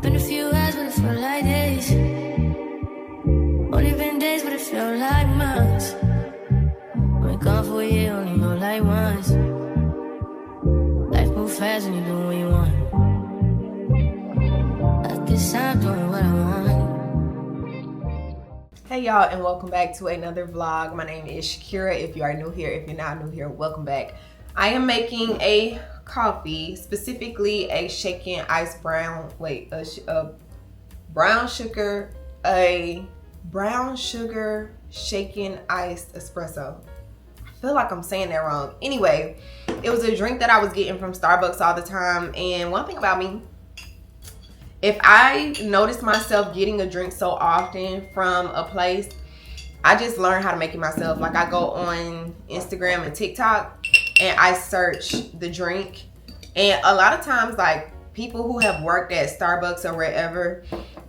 Been a few hours, but it felt like days. Only been days, but it felt like months. Been gone for a year, only know like once. Life moves fast when you do what you want. At this time, doing what I want. Hey y'all, and welcome back to another vlog. My name is Shakira. If you are new here, if you're not new here, welcome back. I am making a coffee, specifically a shaken ice brown sugar shaken iced espresso. I feel like I'm saying that wrong. Anyway, it was a drink that I was getting from Starbucks all the time, and one thing about me, if I notice myself getting a drink so often from a place, I just learn how to make it myself. Like, I go on Instagram and TikTok and I search the drink. And a lot of times, like, people who have worked at Starbucks or wherever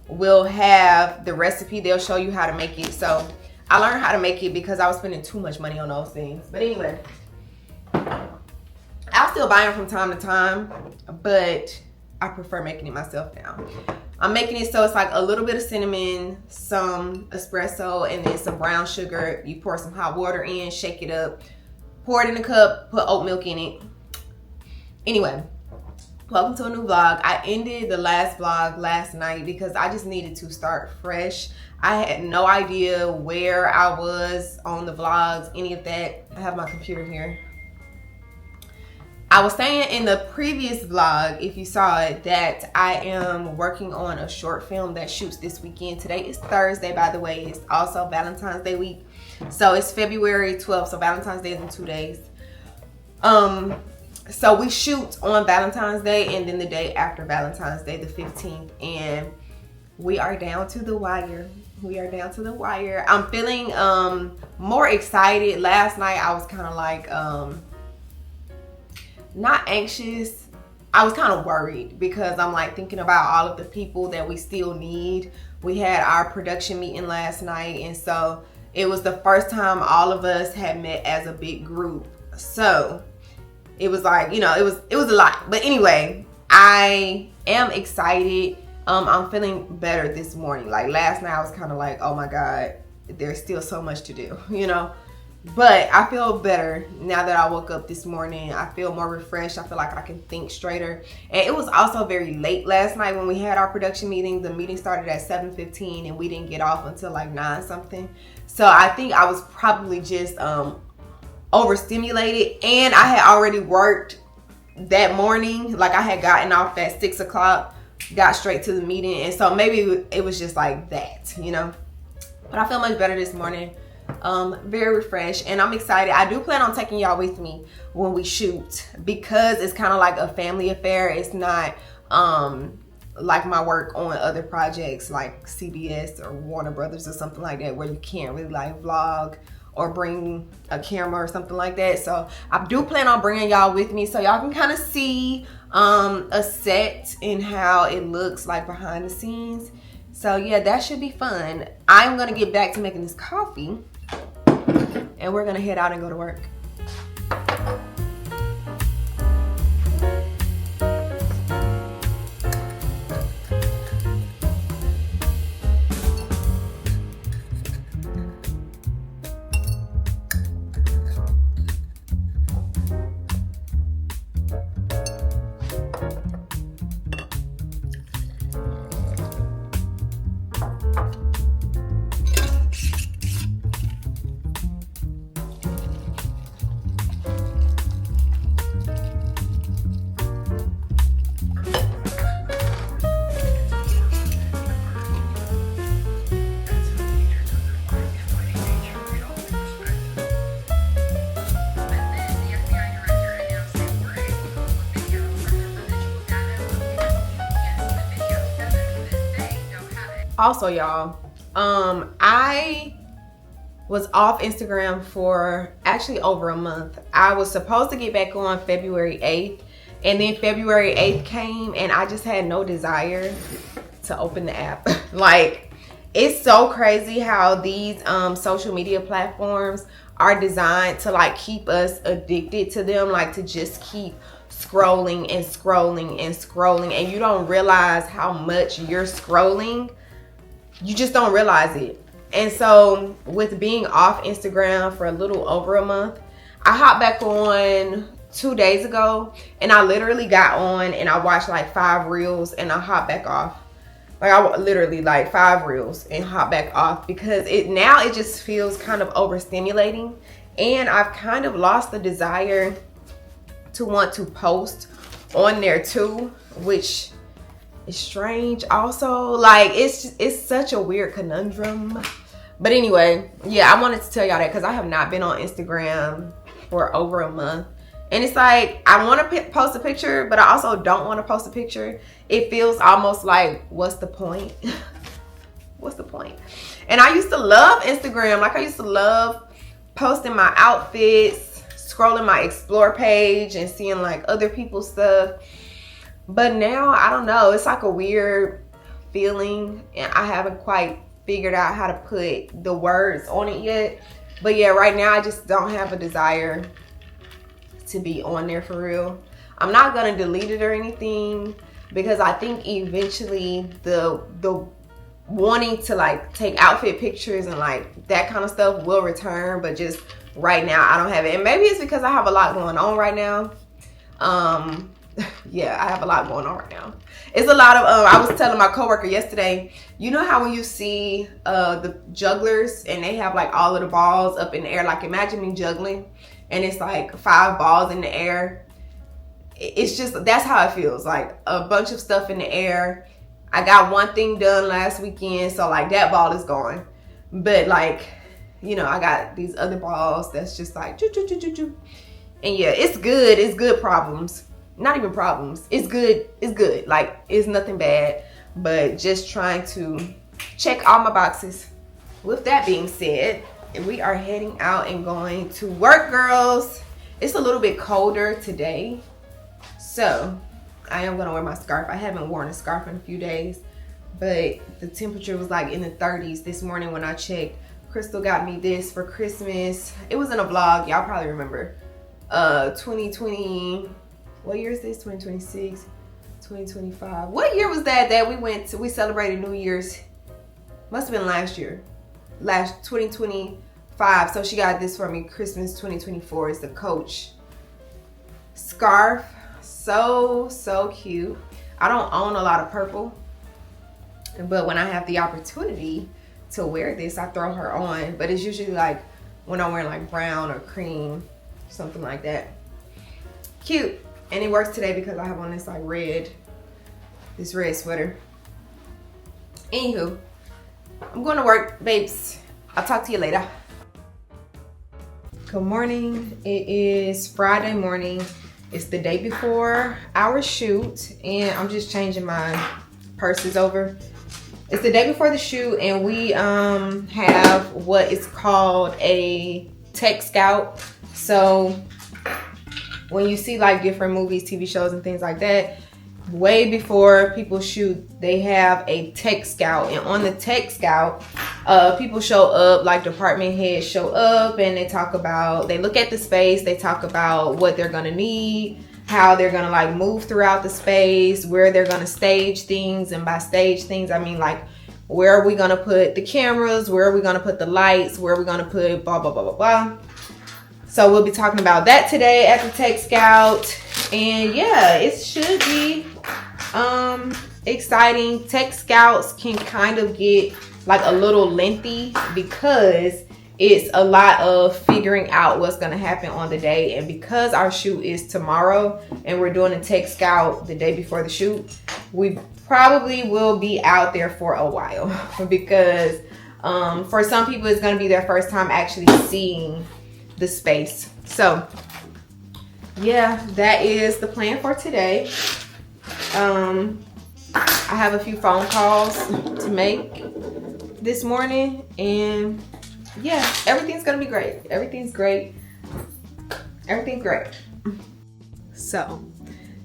will have the recipe. They'll show you how to make it. So I learned how to make it because I was spending too much money on those things. But anyway, I'll still buy them from time to time, but I prefer making it myself now. I'm making it so it's like a little bit of cinnamon, some espresso, and then some brown sugar. You pour some hot water in, shake it up, pour it in a cup, put oat milk in it. Anyway, welcome to a new vlog. I ended the last vlog last night because I just needed to start fresh. I had no idea where I was on the vlogs, any of that. I have my computer here. I was saying in the previous vlog, if you saw it, that I am working on a short film that shoots this weekend. Today is Thursday, by the way. It's also Valentine's Day week. So it's February 12th, so Valentine's Day is in 2 days. So we shoot on Valentine's Day and then the day after Valentine's Day, the 15th. And we are down to the wire. We are down to the wire. I'm feeling more excited. Last night I was kind of like... not anxious. I was kind of worried because I'm like thinking about all of the people that we still need. We had our production meeting last night, and so it was the first time all of us had met as a big group. So it was like, you know, it was a lot. But anyway, I am excited. I'm feeling better this morning. Like last night I was kind of like, oh my God, there's still so much to do, you know. But I feel better now that I woke up this morning. I feel more refreshed. I feel like I can think straighter. And it was also very late last night when we had our production meeting. The meeting started at 7:15 and we didn't get off until like 9 something. So I think I was probably just overstimulated. And I had already worked that morning. Like I had gotten off at 6 o'clock, got straight to the meeting. And so maybe it was just like that, you know. But I feel much better this morning. Very refreshed, and I'm excited. I do plan on taking y'all with me when we shoot because it's kind of like a family affair. It's not like my work on other projects like CBS or Warner Brothers or something like that, where you can't really like vlog or bring a camera or something like that. So I do plan on bringing y'all with me so y'all can kind of see a set and how it looks like behind the scenes. So yeah, that should be fun. I'm gonna get back to making this coffee and we're gonna head out and go to work. Also, y'all, I was off Instagram for actually over a month. I was supposed to get back on February 8th, and then February 8th came and I just had no desire to open the app. Like, it's so crazy how these social media platforms are designed to like keep us addicted to them, like to just keep scrolling and scrolling and scrolling, and you don't realize how much you're scrolling. You just don't realize it. And so with being off Instagram for a little over a month, I hopped back on 2 days ago, and I literally got on and I watched like 5 reels and I hopped back off. Like I literally like 5 reels and hop back off, because it just feels kind of overstimulating, and I've kind of lost the desire to want to post on there too, which is strange also. Like it's such a weird conundrum. But anyway, yeah, I wanted to tell y'all that because I have not been on Instagram for over a month. And it's like, I want to post a picture, but I also don't want to post a picture. It feels almost like, what's the point? What's the point? And I used to love Instagram. Like I used to love posting my outfits, scrolling my explore page and seeing like other people's stuff. But now, I don't know. It's like a weird feeling, and I haven't quite figured out how to put the words on it yet. But yeah, right now I just don't have a desire to be on there for real. I'm not gonna delete it or anything, because I think eventually the wanting to like take outfit pictures and like that kind of stuff will return, but just right now I don't have it. And maybe it's because I have a lot going on right now. Yeah, I have a lot going on right now. It's a lot of I was telling my coworker yesterday, you know how when you see the jugglers and they have like all of the balls up in the air, like imagine me juggling and it's like 5 balls in the air. It's just, that's how it feels, like a bunch of stuff in the air. I got one thing done last weekend, so like that ball is gone. But like, you know, I got these other balls that's just like choo, choo, choo, choo, choo. And yeah, it's good. It's good problems. Not even problems. It's good. It's good. Like, it's nothing bad, but just trying to check all my boxes. With that being said, we are heading out and going to work, girls. It's a little bit colder today, so I am gonna wear my scarf. I haven't worn a scarf in a few days, but the temperature was like in the 30s this morning when I checked. Crystal got me this for Christmas. It was in a vlog, y'all probably remember. 2020, what year is this? 2026, 2025. What year was that we celebrated New Year's? Must have been last year. 2025. So she got this for me Christmas 2024. It's the Coach scarf. So cute. I don't own a lot of purple, but when I have the opportunity to wear this, I throw her on. But it's usually like when I'm wearing like brown or cream, something like that. Cute. And it works today because I have on this like red sweater. Anywho, I'm going to work, babes. I'll talk to you later. Good morning. It is Friday morning. It's the day before our shoot, and I'm just changing my purses over. It's the day before the shoot, and we have what is called a tech scout. So when you see like different movies, TV shows, and things like that, way before people shoot, they have a tech scout. And on the tech scout, people show up, like department heads show up, and they look at the space, they talk about what they're gonna need, how they're gonna like move throughout the space, where they're gonna stage things. And by stage things, I mean like, where are we gonna put the cameras, where are we gonna put the lights, where are we gonna put blah blah blah blah blah. So we'll be talking about that today at the Tech Scout. And yeah, it should be exciting. Tech Scouts can kind of get like a little lengthy because it's a lot of figuring out what's going to happen on the day. And because our shoot is tomorrow and we're doing a Tech Scout the day before the shoot, we probably will be out there for a while because for some people it's going to be their first time actually seeing the space. So yeah, that is the plan for today. I have a few phone calls to make this morning, and yeah, everything's gonna be great. Everything's great. So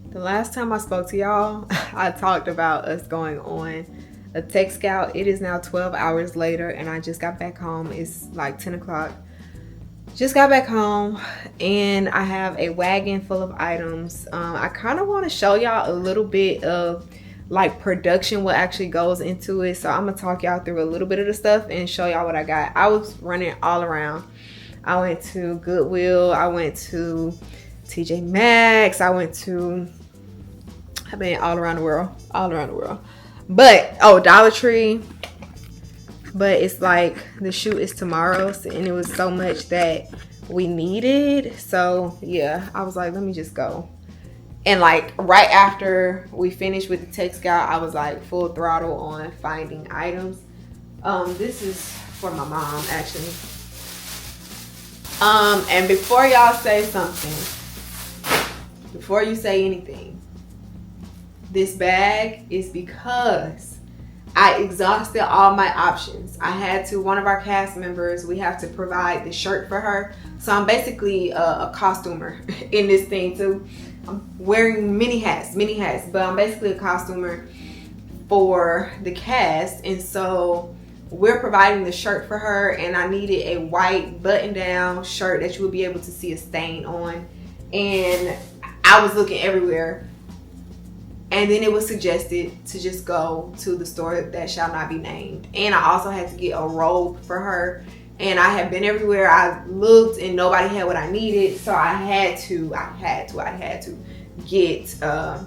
the last time I spoke to y'all, I talked about us going on a Tech Scout. It is now 12 hours later, and I just got back home. It's like 10 o'clock. Just got back home and I have a wagon full of items. I kind of want to show y'all a little bit of like production, what actually goes into it. So I'm gonna talk y'all through a little bit of the stuff and show y'all what I got. I was running all around. I went to Goodwill, I went to TJ Maxx, I've been all around the world. But Dollar Tree. But it's like the shoot is tomorrow, and it was so much that we needed. So yeah, I was like, let me just go. And like right after we finished with the text guy, I was like full throttle on finding items. This is for my mom actually. And before y'all say something, before you say anything, this bag is because I exhausted all my options. I had to, one of our cast members, we have to provide the shirt for her. So I'm basically a costumer in this thing too. I'm wearing many hats, but I'm basically a costumer for the cast. And so we're providing the shirt for her, and I needed a white button-down shirt that you would be able to see a stain on. And I was looking everywhere. And then it was suggested to just go to the store that shall not be named. And I also had to get a robe for her. And I had been everywhere. I looked and nobody had what I needed. So I had to get a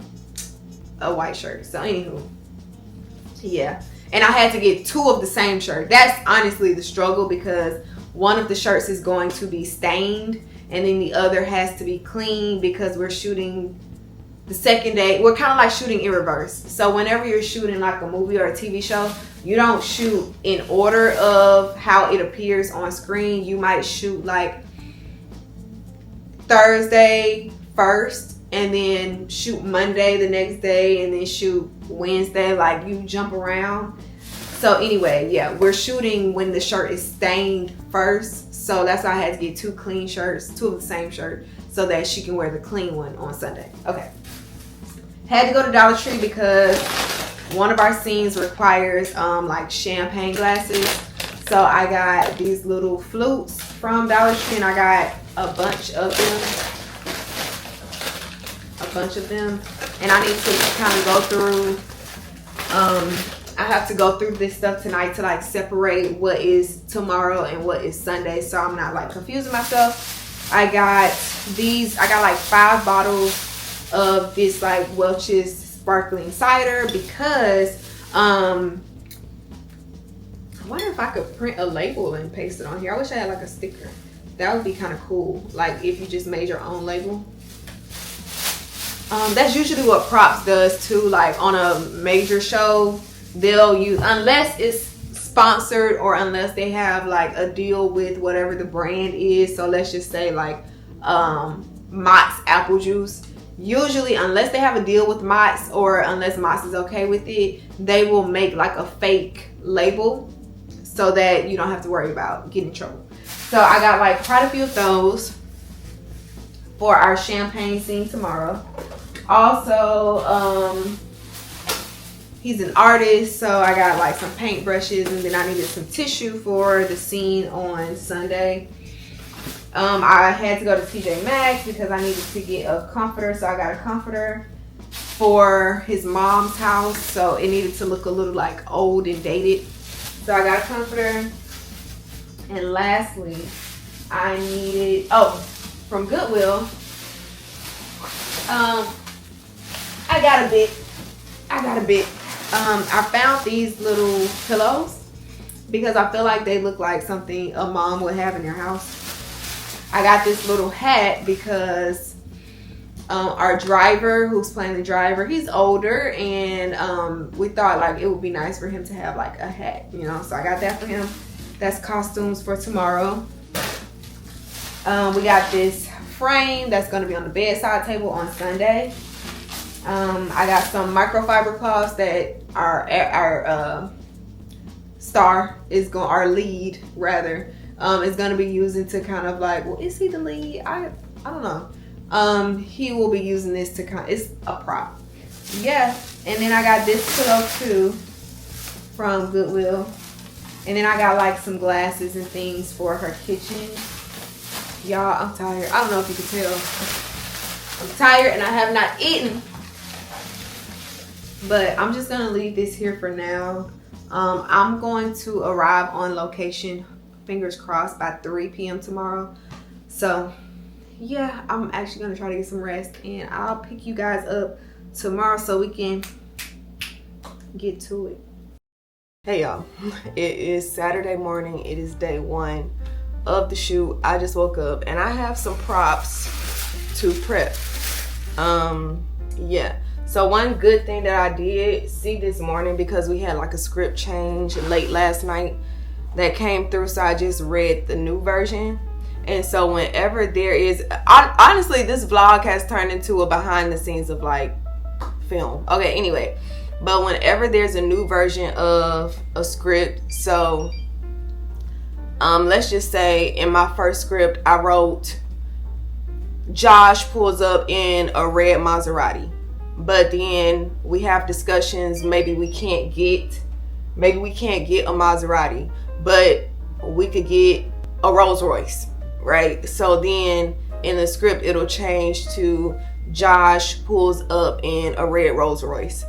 white shirt. So anywho, yeah. And I had to get 2 of the same shirt. That's honestly the struggle, because one of the shirts is going to be stained and then the other has to be clean, because we're shooting the second day. We're kind of like shooting in reverse. So whenever you're shooting like a movie or a TV show, you don't shoot in order of how it appears on screen. You might shoot like Thursday first, and then shoot Monday the next day, and then shoot Wednesday. Like you jump around. So anyway, yeah, we're shooting when the shirt is stained first. So that's why I had to get 2 clean shirts, 2 of the same shirt, so that she can wear the clean one on Sunday. Okay. Had to go to Dollar Tree because one of our scenes requires like champagne glasses. So I got these little flutes from Dollar Tree, and I got a bunch of them. And I need to kind of go through, I have to go through this stuff tonight to like separate what is tomorrow and what is Sunday, so I'm not like confusing myself. I got like 5 bottles of this like Welch's sparkling cider, because I wonder if I could print a label and paste it on here. I wish I had like a sticker. That would be kind of cool, like if you just made your own label. That's usually what props does too. Like on a major show, they'll use, unless it's sponsored or unless they have like a deal with whatever the brand is. So let's just say like Mott's apple juice. Usually, unless they have a deal with Mott's, or unless Mott's is okay with it, they will make like a fake label so that you don't have to worry about getting in trouble. So I got like quite a few of those for our champagne scene tomorrow. Also, he's an artist, so I got like some paint brushes, and then I needed some tissue for the scene on Sunday. I had to go to TJ Maxx because I needed to get a comforter, so I got a comforter for his mom's house, so it needed to look a little like old and dated. So I got a comforter. And lastly, I needed, from Goodwill, I got a bit. I found these little pillows because I feel like they look like something a mom would have in their house. I got this little hat because our driver, who's playing the driver, he's older, and we thought like it would be nice for him to have like a hat, you know. So I got that for him. That's costumes for tomorrow. We got this frame that's going to be on the bedside table on Sunday. I got some microfiber cloths that our star is going, our lead rather, is going to be using to kind of like, well, is he the lead? I don't know. He will be using this to kind of, it's a prop. Yeah. And then I got this pillow too from Goodwill. And then I got like some glasses and things for her kitchen. Y'all, I'm tired. I don't know if you can tell. I'm tired and I have not eaten. But I'm just gonna leave this here for now. I'm going to arrive on location, fingers crossed, by 3 p.m. tomorrow. So yeah, I'm actually gonna try to get some rest, and I'll pick you guys up tomorrow so we can get to it. Hey y'all, it is Saturday morning. It is day 1 of the shoot. I just woke up and I have some props to prep. Yeah, so one good thing that I did see this morning, because we had like a script change late last night that came through, so I just read the new version. And so whenever there is, honestly, this vlog has turned into a behind the scenes of like film. Okay, anyway, but whenever there's a new version of a script, so let's just say in my first script I wrote Josh pulls up in a red Maserati, but then we have discussions, maybe we can't get a Maserati, but we could get a Rolls Royce, right? So then in the script it'll change to Josh pulls up in a red Rolls Royce.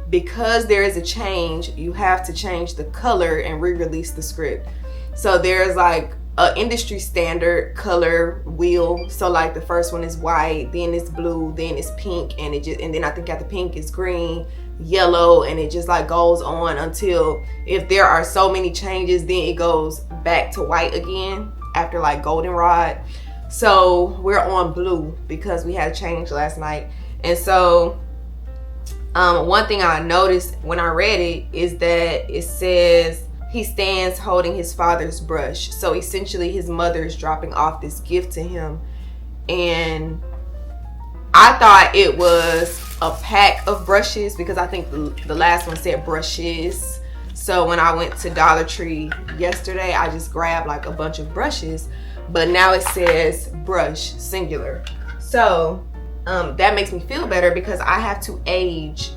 Because there is a change, you have to change the color and re-release the script. So there's like a industry standard color wheel. So like the first one is white, then it's blue, then it's pink, and then I think after pink is green, yellow, and it just like goes on until, if there are so many changes, then it goes back to white again after like goldenrod. So we're on blue because we had a change last night. And so one thing I noticed when I read it is that it says he stands holding his father's brush. So essentially his mother is dropping off this gift to him. And I thought it was a pack of brushes, because I think the last one said brushes. So when I went to Dollar Tree yesterday, I just grabbed like a bunch of brushes, but now it says brush, singular. So that makes me feel better, because I have to age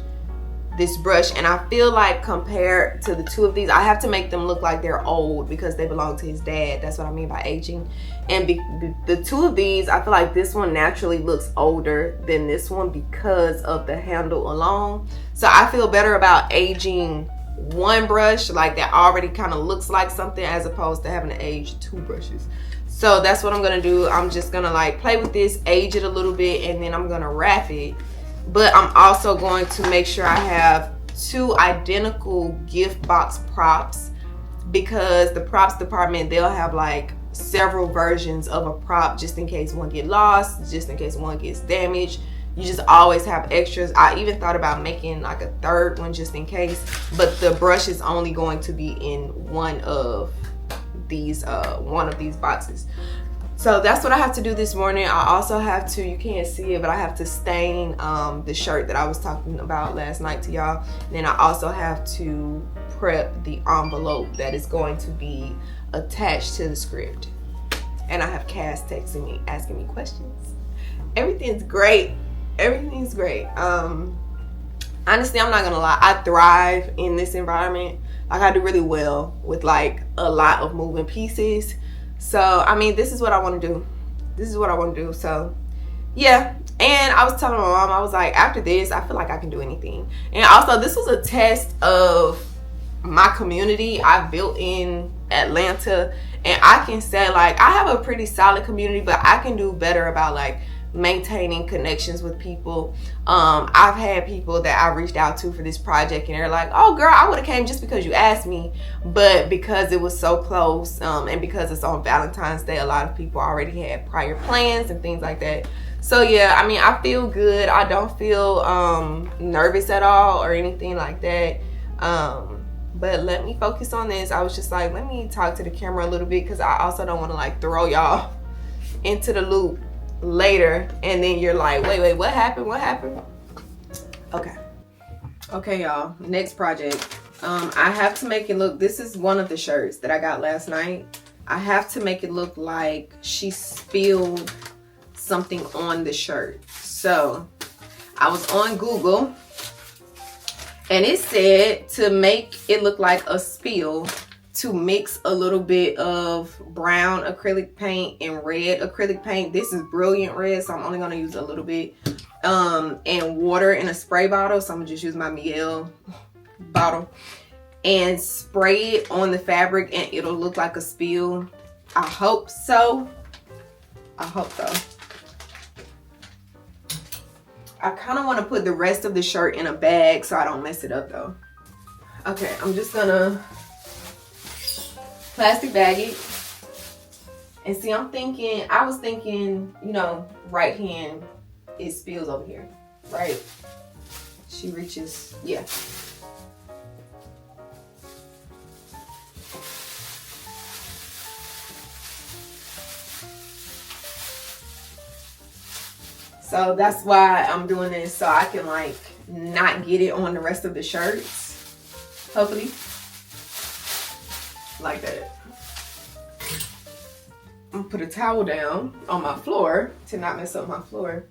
this brush, and I feel like compared to the two of these, I have to make them look like they're old because they belong to his dad. That's what I mean by aging. And the two of these, I feel like this one naturally looks older than this one because of the handle alone. So I feel better about aging one brush like that already kind of looks like something, as opposed to having to age 2 brushes. So that's what I'm gonna do. I'm just gonna like play with this, age it a little bit, and then I'm gonna wrap it. But I'm also going to make sure I have 2 identical gift box props, because the props department, they'll have like several versions of a prop just in case one get lost, just in case one gets damaged. You just always have extras. I even thought about making like a 3rd one just in case, but the brush is only going to be in one of these boxes. So that's what I have to do this morning. I also have to, you can't see it, but I have to stain the shirt that I was talking about last night to y'all. And then I also have to prep the envelope that is going to be attached to the script. And I have Cass texting me, asking me questions. Everything's great. Everything's great. Honestly, I'm not gonna lie, I thrive in this environment. Like, I do really well with like a lot of moving pieces. So I mean, this is what I want to do. This is what I want to do. So yeah. And I was telling my mom, I was like, after this, I feel like I can do anything. And also, this was a test of my community I built in Atlanta. And I can say, like, I have a pretty solid community, but I can do better about like maintaining connections with people. I've had people that I reached out to for this project, and they're like, oh girl, I would have came just because you asked me, but because it was so close, and because it's on Valentine's Day, a lot of people already had prior plans and things like that. So yeah, I mean, I feel good. I don't feel nervous at all or anything like that. But let me focus on this. I was just like, let me talk to the camera a little bit, because I also don't want to like throw y'all into the loop later, and then you're like, wait, what happened? Okay y'all, next project. I have to make it look, this is one of the shirts that I got last night. I have to make it look like she spilled something on the shirt. So I was on Google, and it said to make it look like a spill, to mix a little bit of brown acrylic paint and red acrylic paint. This is brilliant red, so I'm only going to use a little bit. And water in a spray bottle. So I'm going to just use my yall bottle and spray it on the fabric, and it'll look like a spill. I hope so. I hope so. I kind of want to put the rest of the shirt in a bag so I don't mess it up though. Okay, I'm just gonna plastic bag it. And see, I was thinking, you know, right hand, it spills over here, right? She reaches, yeah. So that's why I'm doing this, so I can like not get it on the rest of the shirts. Hopefully. Like that. I'm gonna put a towel down on my floor to not mess up my floor.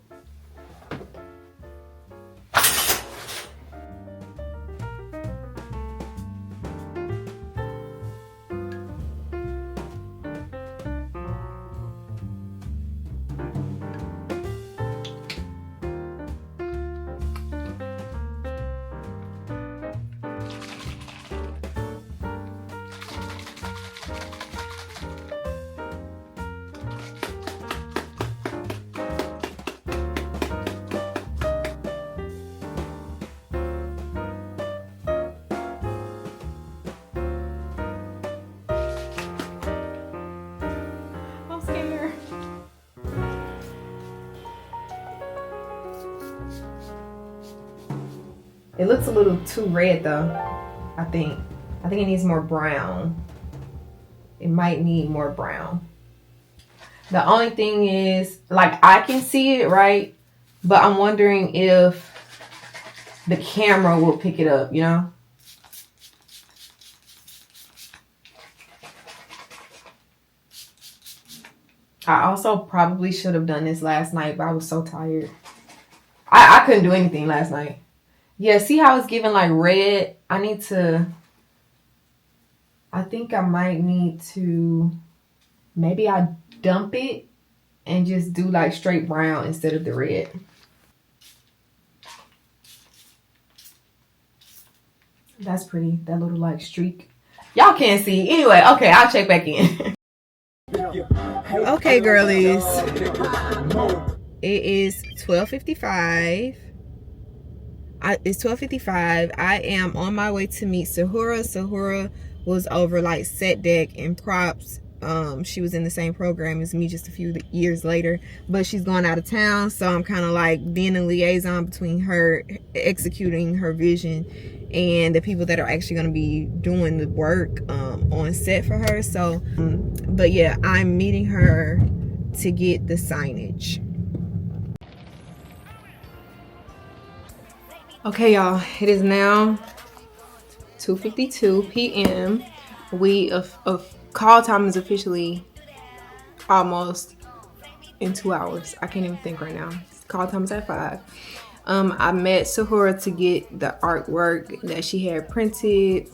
It looks a little too red though, I think. I think it needs more brown. It might need more brown. The only thing is, like, I can see it, right? But I'm wondering if the camera will pick it up, you know? I also probably should have done this last night, but I was so tired. I couldn't do anything last night. Yeah, see how it's giving like red? I think I might need to, maybe I dump it and just do like straight brown instead of the red. That's pretty, that little like streak. Y'all can't see. Anyway, okay, I'll check back in. Okay, girlies. It is 12:55. It's 12:55. I am on my way to meet Sahura. Sahura was over like set deck and props. She was in the same program as me just a few years later, but she's going out of town, so I'm kind of like being a liaison between her executing her vision and the people that are actually going to be doing the work on set for her. So but yeah, I'm meeting her to get the signage. Okay, y'all, it is now 2:52 p.m. Call time is officially almost in 2 hours. I can't even think right now. Call time is at 5. I met Sahura to get the artwork that she had printed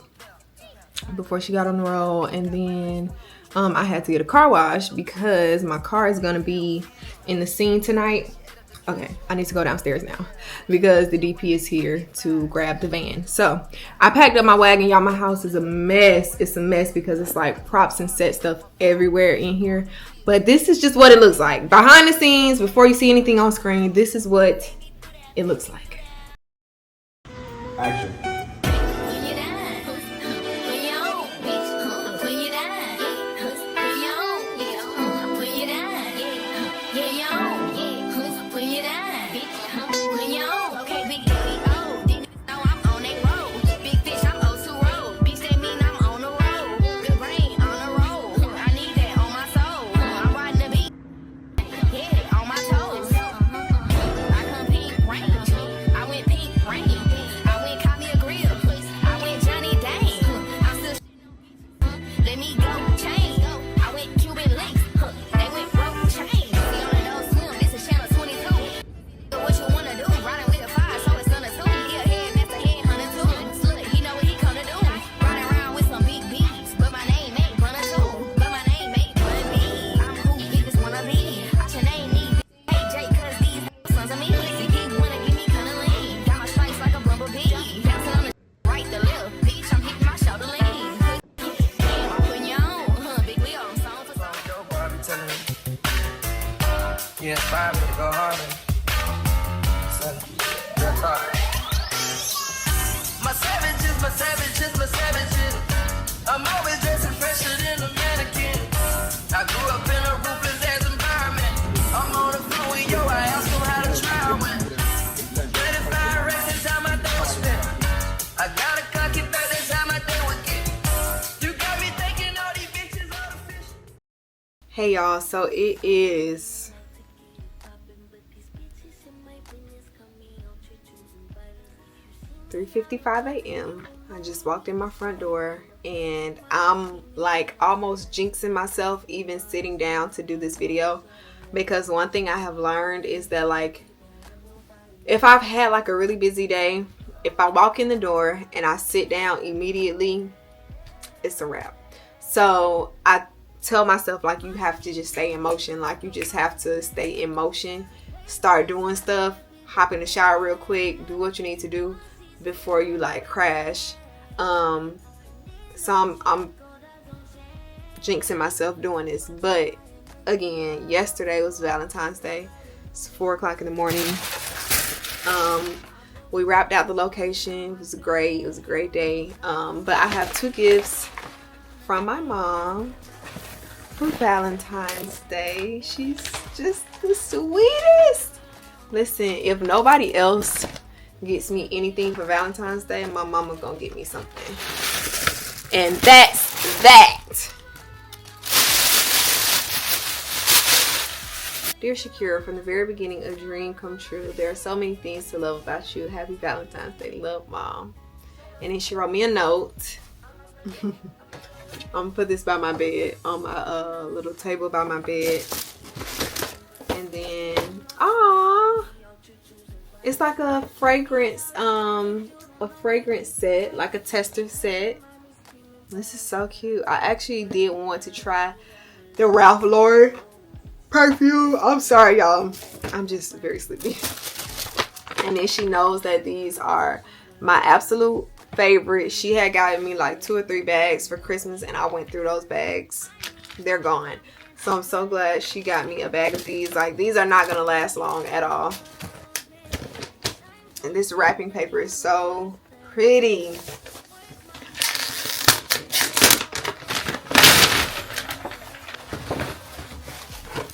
before she got on the road, and then I had to get a car wash because my car is gonna be in the scene tonight. Okay, I need to go downstairs now because the DP is here to grab the van. So I packed up my wagon, y'all. My house is a mess. It's a mess because it's like props and set stuff everywhere in here. But this is just what it looks like behind the scenes. Before you see anything on screen, this is what it looks like. Action. I went pink, rain. I went caught me a She inspired me to go harder. So, real talk. My savages, my savages, my savages. I'm always dressing fresher than a mannequin. I grew up in a ruthless ass environment. I'm on the floor with yo, I asked them how to try when. 35 racks, that's how my day was spent. I got a cocky back, that's how my day would get. You got me thinking all these bitches artificial. Hey y'all, so it is 3:55 a.m. I just walked in my front door and I'm like almost jinxing myself even sitting down to do this video, because one thing I have learned is that like if I've had like a really busy day, if I walk in the door and I sit down immediately, it's a wrap. So I tell myself like you have to just stay in motion, like you just have to stay in motion, start doing stuff, hop in the shower real quick, do what you need to do before you like crash. So I'm jinxing myself doing this, but again, yesterday was Valentine's Day. It's 4 o'clock in the morning. We wrapped out the location. It was great. It was a great day. But I have 2 gifts from my mom for Valentine's Day. She's just the sweetest. Listen, if nobody else gets me anything for Valentine's Day, my mama gonna get me something. And that's that. Dear Shakira, from the very beginning, a dream come true. There are so many things to love about you. Happy Valentine's Day. Love, Mom. And then she wrote me a note. I'm gonna put this by my bed, on my little table by my bed. And then, it's like a fragrance set, like a tester set. This is so cute. I actually did want to try the Ralph Lauren perfume. I'm sorry, y'all. I'm just very sleepy. And then she knows that these are my absolute favorite. She had gotten me like 2 or 3 bags for Christmas and I went through those bags. They're gone. So I'm so glad she got me a bag of these. Like, these are not gonna last long at all. And this wrapping paper is so pretty.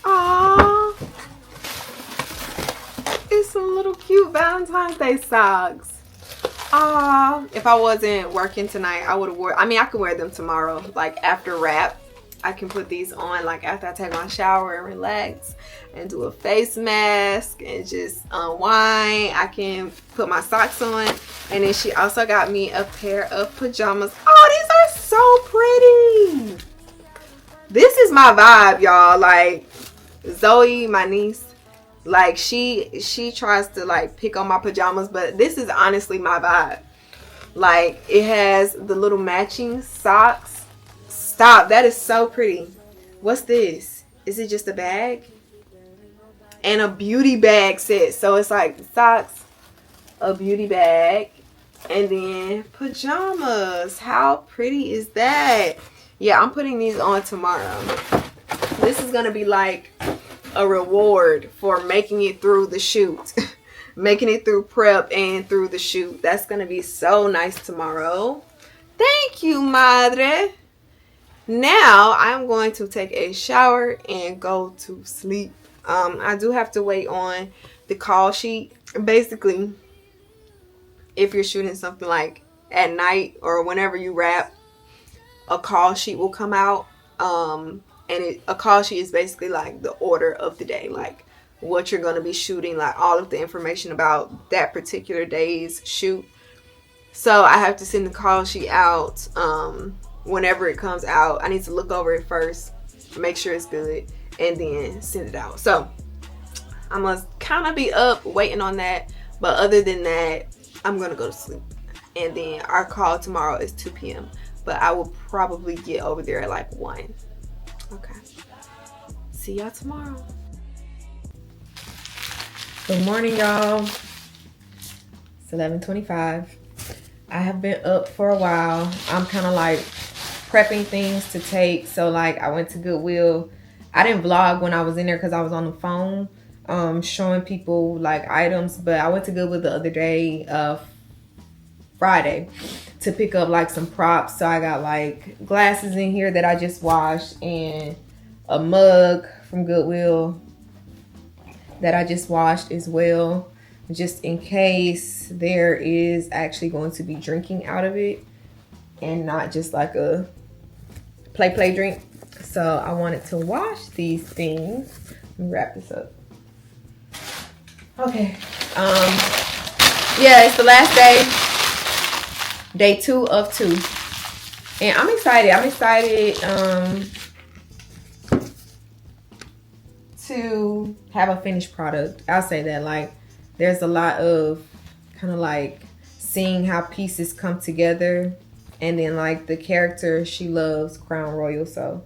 Aww. It's some little cute Valentine's Day socks. If I wasn't working tonight, I would have wore, I mean, I could wear them tomorrow. Like after wrap, I can put these on like after I take my shower and relax and do a face mask and just unwind. I can put my socks on. And then she also got me a pair of pajamas. Oh, these are so pretty. This is my vibe, y'all. Like Zoe, my niece, like she tries to like pick on my pajamas, but this is honestly my vibe. Like it has the little matching socks. Stop, that is so pretty. What's this? Is it just a bag? And a beauty bag set. So it's like socks, a beauty bag, and then pajamas. How pretty is that? Yeah, I'm putting these on tomorrow. This is gonna be like a reward for making it through the shoot. Making it through prep and through the shoot. That's gonna be so nice tomorrow. Thank you, Madre. Now I'm going to take a shower and go to sleep. I do have to wait on the call sheet. Basically, if you're shooting something like at night or whenever you wrap, a call sheet will come out. And a call sheet is basically like the order of the day, like what you're going to be shooting, like all of the information about that particular day's shoot. So I have to send the call sheet out whenever it comes out. I need to look over it first, make sure it's good, and then send it out. So I must kind of be up waiting on that. But other than that, I'm going to go to sleep. And then our call tomorrow is 2 p.m. But I will probably get over there at like 1. Okay. See y'all tomorrow. Good morning, y'all. It's 11:25. I have been up for a while. I'm kind of like prepping things to take. So like I went to Goodwill. I didn't vlog when I was in there because I was on the phone. showing people like items. But I went to Goodwill the other day, Friday, to pick up like some props. So I got like glasses in here that I just washed, and a mug from Goodwill that I just washed as well, just in case there is actually going to be drinking out of it and not just like a play drink. So I wanted to wash these things. Let me wrap this up. Okay. Yeah, it's the last day 2 of 2, and I'm excited to have a finished product. I'll say that. Like, there's a lot of kind of like seeing how pieces come together, and then like the character, she loves Crown Royal, so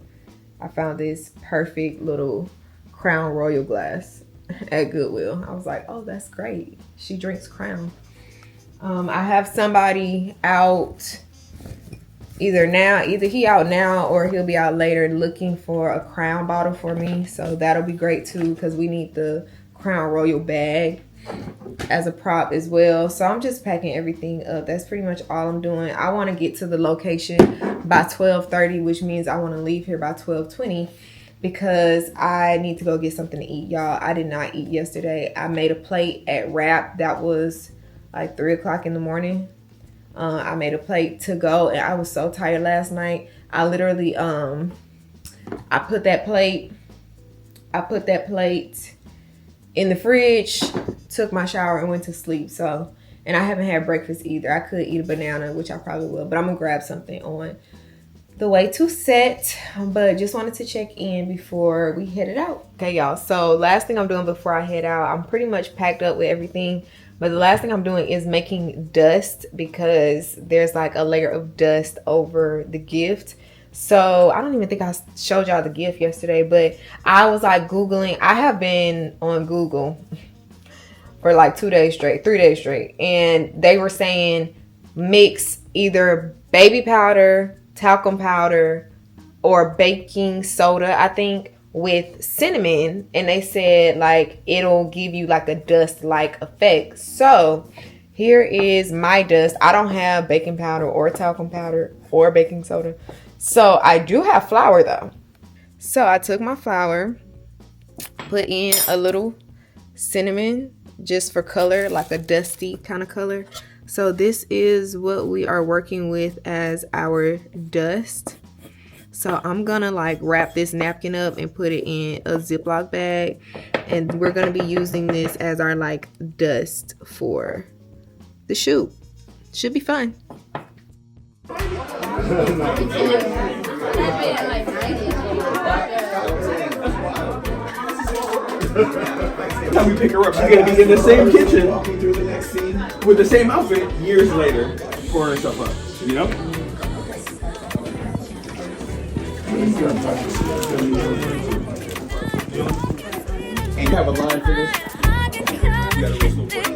I found this perfect little Crown Royal glass at Goodwill. I was like, oh, that's great, she drinks Crown. I have somebody out either he out now or he'll be out later looking for a Crown bottle for me. So that'll be great too, because we need the Crown Royal bag as a prop as well. So I'm just packing everything up. That's pretty much all I'm doing. I want to get to the location by 12:30, which means I want to leave here by 12:20, because I need to go get something to eat. Y'all, I did not eat yesterday. I made a plate at Wrap. That was like 3 o'clock in the morning. I made a plate to go, and I was so tired last night. I literally I put that plate in the fridge, took my shower, and went to sleep. So, and I haven't had breakfast either. I could eat a banana, which I probably will, but I'm gonna grab something on the way to set. But just wanted to check in before we headed out. Okay, y'all, so last thing I'm doing before I head out, I'm pretty much packed up with everything, but the last thing I'm doing is making dust, because there's like a layer of dust over the gift. So I don't even think I showed y'all the gift yesterday, but I was like Googling. I have been on Google for like 3 days straight, and they were saying mix either baby powder, talcum powder, or baking soda, I think, with cinnamon, and they said like it'll give you like a dust like effect. So here is my dust. I don't have baking powder or talcum powder or baking soda, so I do have flour though. So I took my flour, put in a little cinnamon just for color, like a dusty kind of color. So this is what we are working with as our dust. So I'm gonna like wrap this napkin up and put it in a Ziploc bag, and we're gonna be using this as our like dust for the shoot. Should be fun. Time we pick her up, she's gonna be in the same kitchen with the same outfit years later, pouring herself up, you know? And you have a line for this? You gotta listen for it.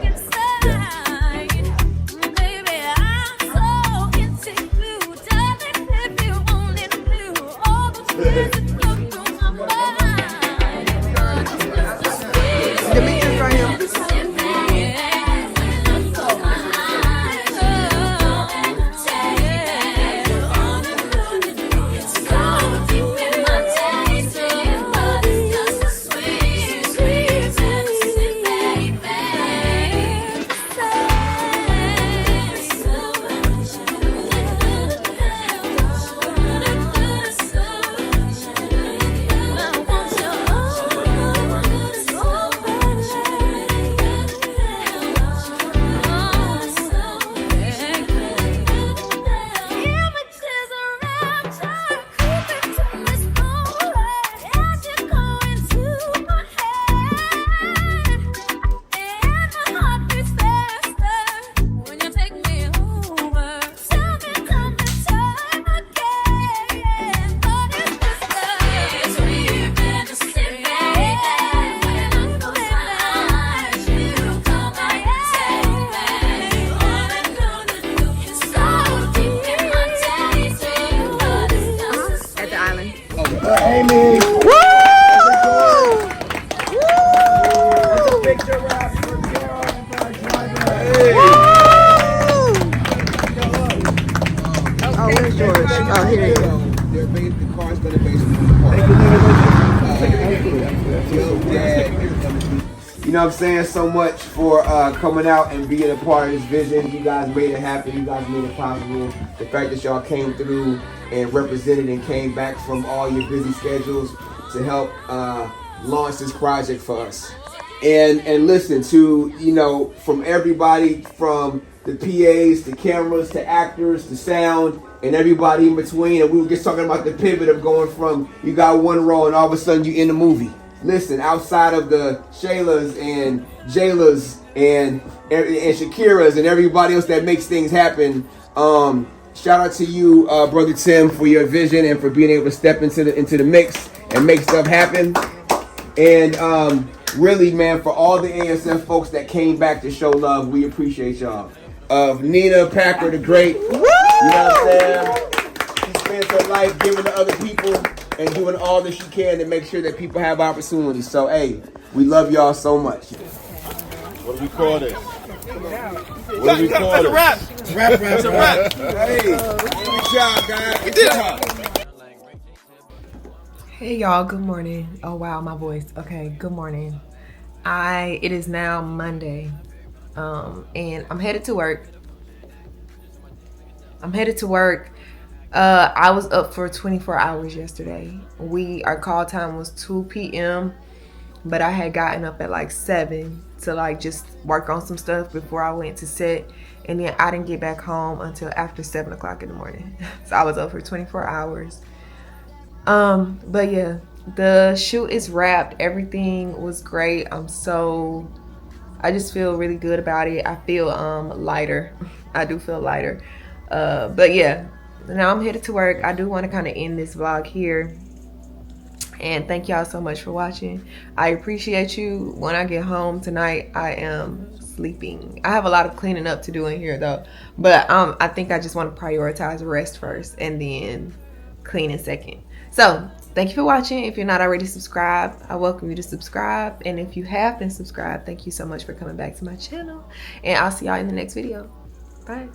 Oh, where's George? Oh, here he is. The car's gonna basically you know what I'm saying? So much for coming out and being a part of this vision. You guys made it happen. You guys made it possible. The fact that y'all came through and represented and came back from all your busy schedules to help launch this project for us. And listen to, you know, from everybody, from the PAs to cameras to actors to sound and everybody in between. And we were just talking about the pivot of going from you got one role and all of a sudden you in the movie. Listen, outside of the Shaylas and Jaylas and Shakira's and everybody else that makes things happen, shout out to you, Brother Tim, for your vision and for being able to step into the mix and make stuff happen. And really, man, for all the ASF folks that came back to show love, we appreciate y'all. Nina Packer, the great, you know what I'm saying? She spends her life giving to other people and doing all that she can to make sure that people have opportunities. So, hey, we love y'all so much. What do we call this? What do we call That's a rap. this? Rap. It's a wrap. Hey, good job, guys. We did it. Hey y'all, good morning. Oh wow, my voice. Okay, good morning. It is now Monday. And I'm headed to work. I was up for 24 hours yesterday. Our call time was 2 p.m. But I had gotten up at like 7 to like just work on some stuff before I went to set. And then I didn't get back home until after 7 o'clock in the morning. So I was up for 24 hours. But yeah, the shoot is wrapped. Everything was great. I just feel really good about it. I feel lighter. I do feel lighter. But yeah, now I'm headed to work. I do want to kind of end this vlog here. And thank y'all so much for watching. I appreciate you. When I get home tonight, I am sleeping. I have a lot of cleaning up to do in here though. But I think I just want to prioritize rest first and then clean in second. So thank you for watching. If you're not already subscribed, I welcome you to subscribe. And if you have been subscribed, thank you so much for coming back to my channel. And I'll see y'all in the next video. Bye.